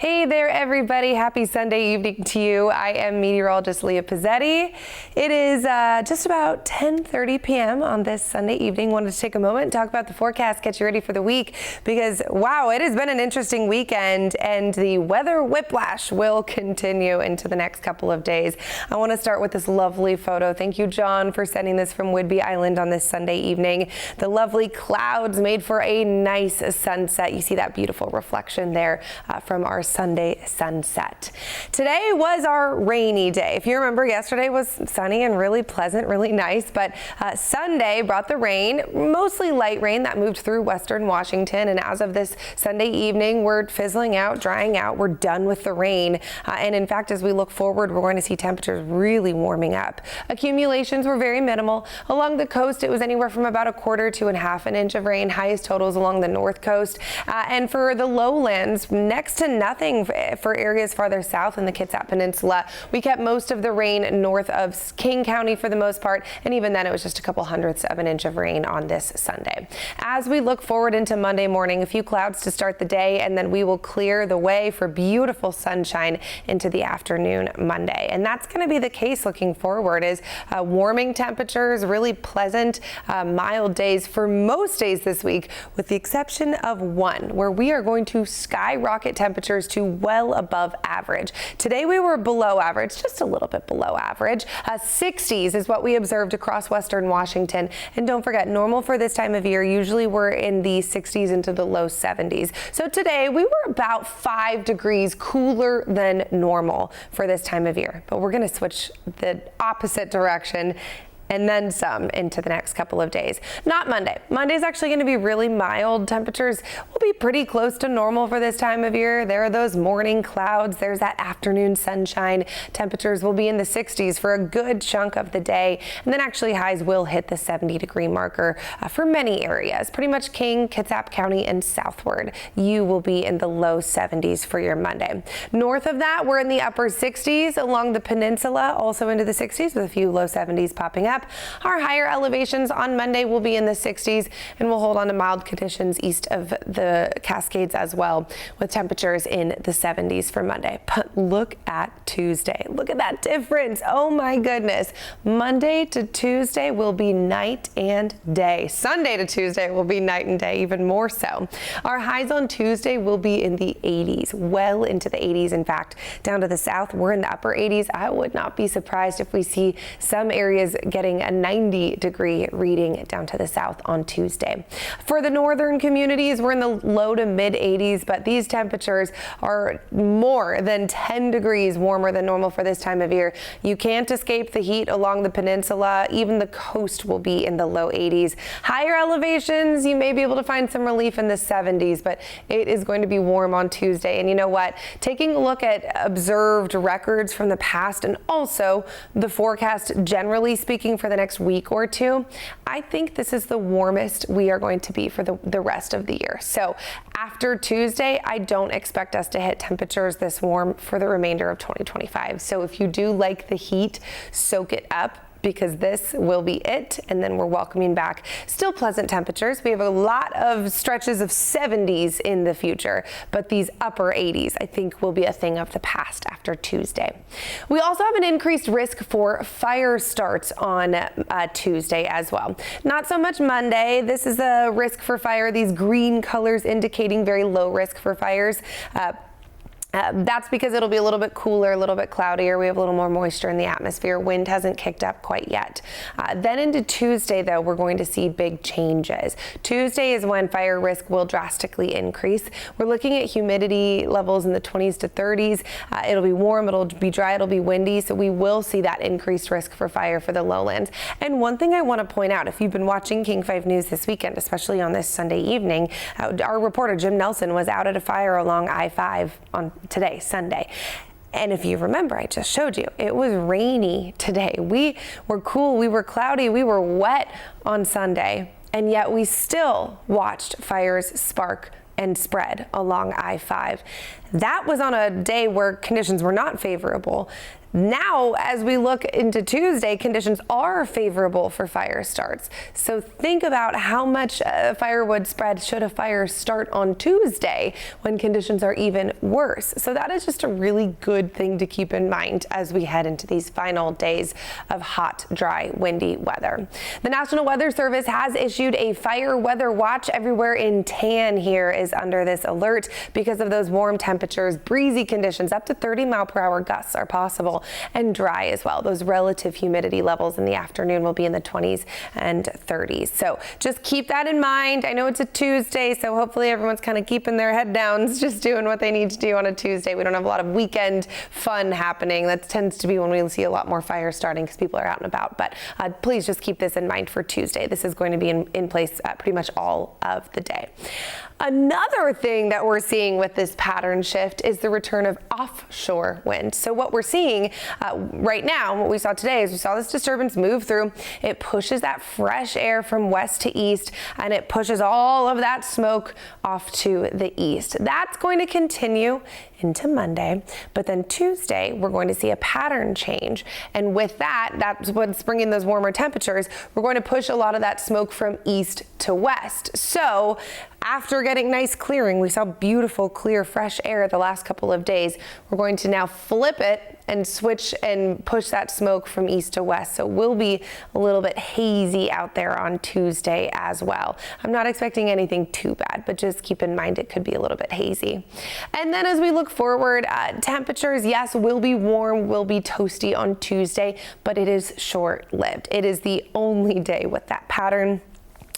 Hey there, everybody. Happy Sunday evening to you. I am Meteorologist Leah Pezzetti. It is just about 10:30 p.m. on this Sunday evening. Wanted to take a moment and talk about the forecast, get you ready for the week, because wow, it has been an interesting weekend and the weather whiplash will continue into the next couple of days. I want to start with this lovely photo. Thank you, John, for sending this from Whidbey Island on this Sunday evening. The lovely clouds made for a nice sunset. You see that beautiful reflection there from our Sunday sunset. Today was our rainy day. If you remember, yesterday was sunny and really pleasant, really nice, but Sunday brought the rain, mostly light rain that moved through western Washington, and as of this Sunday evening, we're fizzling out, drying out. We're done with the rain, and in fact, as we look forward, we're going to see temperatures really warming up. Accumulations were very minimal. Along the coast, it was anywhere from about a quarter to half an inch of rain, highest totals along the north coast, and for the lowlands, next to nothing for areas farther south in the Kitsap Peninsula. We kept most of the rain north of King County for the most part, and even then it was just a couple hundredths of an inch of rain on this Sunday. As we look forward into Monday morning, a few clouds to start the day, and then we will clear the way for beautiful sunshine into the afternoon Monday. And that's going to be the case looking forward, is warming temperatures, really pleasant, mild days for most days this week, with the exception of one, where we are going to skyrocket temperatures to well above average. Today we were below average, just a little bit below average. 60s is what we observed across western Washington. And don't forget, normal for this time of year, usually we're in the 60s into the low 70s. So today we were about 5 degrees cooler than normal for this time of year. But we're going to switch the opposite direction and then some into the next couple of days. Not Monday. Monday's actually going to be really mild. Temperatures will be pretty close to normal for this time of year. There are those morning clouds. There's that afternoon sunshine. Temperatures will be in the 60s for a good chunk of the day. And then actually highs will hit the 70-degree marker for many areas. Pretty much King, Kitsap County, and southward. You will be in the low 70s for your Monday. North of that, we're in the upper 60s along the peninsula, also into the 60s with a few low 70s popping up. Our higher elevations on Monday will be in the 60s, and we'll hold on to mild conditions east of the Cascades as well, with temperatures in the 70s for Monday. But look at Tuesday. Look at that difference. Oh my goodness. Monday to Tuesday will be night and day. Sunday to Tuesday will be night and day, even more so. Our highs on Tuesday will be in the 80s, well into the 80s. In fact, down to the south, we're in the upper 80s. I would not be surprised if we see some areas getting a 90-degree reading down to the south on Tuesday. For the northern communities, we're in the low to mid 80s, but these temperatures are more than 10 degrees warmer than normal for this time of year. You can't escape the heat along the peninsula. Even the coast will be in the low 80s. Higher elevations, you may be able to find some relief in the 70s, but it is going to be warm on Tuesday. And you know what? Taking a look at observed records from the past and also the forecast generally speaking for the next week or two, I think this is the warmest we are going to be for the rest of the year. So after Tuesday, I don't expect us to hit temperatures this warm for the remainder of 2025. So if you do like the heat, soak it up, because this will be it, and then we're welcoming back still pleasant temperatures. We have a lot of stretches of 70s in the future, but these upper 80s I think will be a thing of the past after Tuesday. We also have an increased risk for fire starts on Tuesday as well. Not so much Monday. This is a risk for fire, these green colors indicating very low risk for fires. That's because it'll be a little bit cooler, a little bit cloudier. We have a little more moisture in the atmosphere. Wind hasn't kicked up quite yet. Then into Tuesday, though, we're going to see big changes. Tuesday is when fire risk will drastically increase. We're looking at humidity levels in the 20s to 30s. It'll be warm, it'll be dry, it'll be windy, so we will see that increased risk for fire for the lowlands. And one thing I want to point out, if you've been watching King 5 News this weekend, especially on this Sunday evening, our reporter Jim Nelson was out at a fire along I-5 on today, Sunday. And if you remember, I just showed you, it was rainy today. We were cool, we were cloudy, we were wet on Sunday, and yet we still watched fires spark and spread along I-5. That was on a day where conditions were not favorable. Now, as we look into Tuesday, conditions are favorable for fire starts. So think about how much firewood spread should a fire start on Tuesday when conditions are even worse. So that is just a really good thing to keep in mind as we head into these final days of hot, dry, windy weather. The National Weather Service has issued a fire weather watch. Everywhere in tan here is under this alert because of those warm temperatures. Breezy conditions, up to 30-mile-per-hour gusts are possible, and dry as well. Those relative humidity levels in the afternoon will be in the 20s and 30s. So just keep that in mind. I know it's a Tuesday, so hopefully everyone's kind of keeping their head down, just doing what they need to do on a Tuesday. We don't have a lot of weekend fun happening. That tends to be when we see a lot more fire starting because people are out and about. But please just keep this in mind for Tuesday. This is going to be in place pretty much all of the day. Another thing that we're seeing with this pattern shift is the return of offshore wind. So what we're seeing right now, what we saw today is we saw this disturbance move through. It pushes that fresh air from west to east, and it pushes all of that smoke off to the east. That's going to continue into Monday, but then Tuesday we're going to see a pattern change, and with that, that's what's bringing those warmer temperatures. We're going to push a lot of that smoke from east to west. So after getting nice clearing, we saw beautiful, clear, fresh air the last couple of days. We're going to now flip it and switch and push that smoke from east to west. So we'll be a little bit hazy out there on Tuesday as well. I'm not expecting anything too bad, but just keep in mind it could be a little bit hazy. And then as we look forward, temperatures, yes, will be warm, will be toasty on Tuesday, but it is short-lived. It is the only day with that pattern.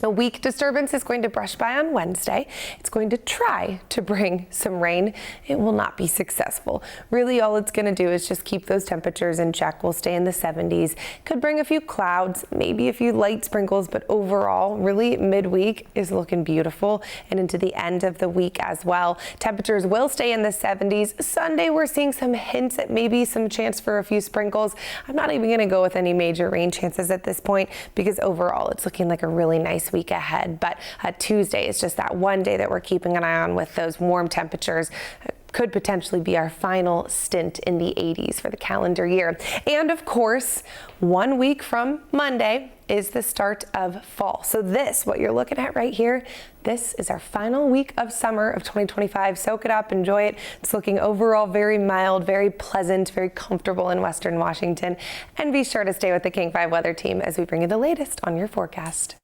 A weak disturbance is going to brush by on Wednesday. It's going to try to bring some rain. It will not be successful. Really, all it's going to do is just keep those temperatures in check. We'll stay in the 70s. Could bring a few clouds, maybe a few light sprinkles, but overall, really midweek is looking beautiful and into the end of the week as well. Temperatures will stay in the 70s. Sunday, we're seeing some hints at maybe some chance for a few sprinkles. I'm not even going to go with any major rain chances at this point because overall, it's looking like a really nice week ahead. But Tuesday is just that one day that we're keeping an eye on with those warm temperatures. Could potentially be our final stint in the 80s for the calendar year. And of course, 1 week from Monday is the start of fall. So this, what you're looking at right here, this is our final week of summer of 2025. Soak it up, enjoy it. It's looking overall very mild, very pleasant, very comfortable in Western Washington. And be sure to stay with the King 5 weather team as we bring you the latest on your forecast.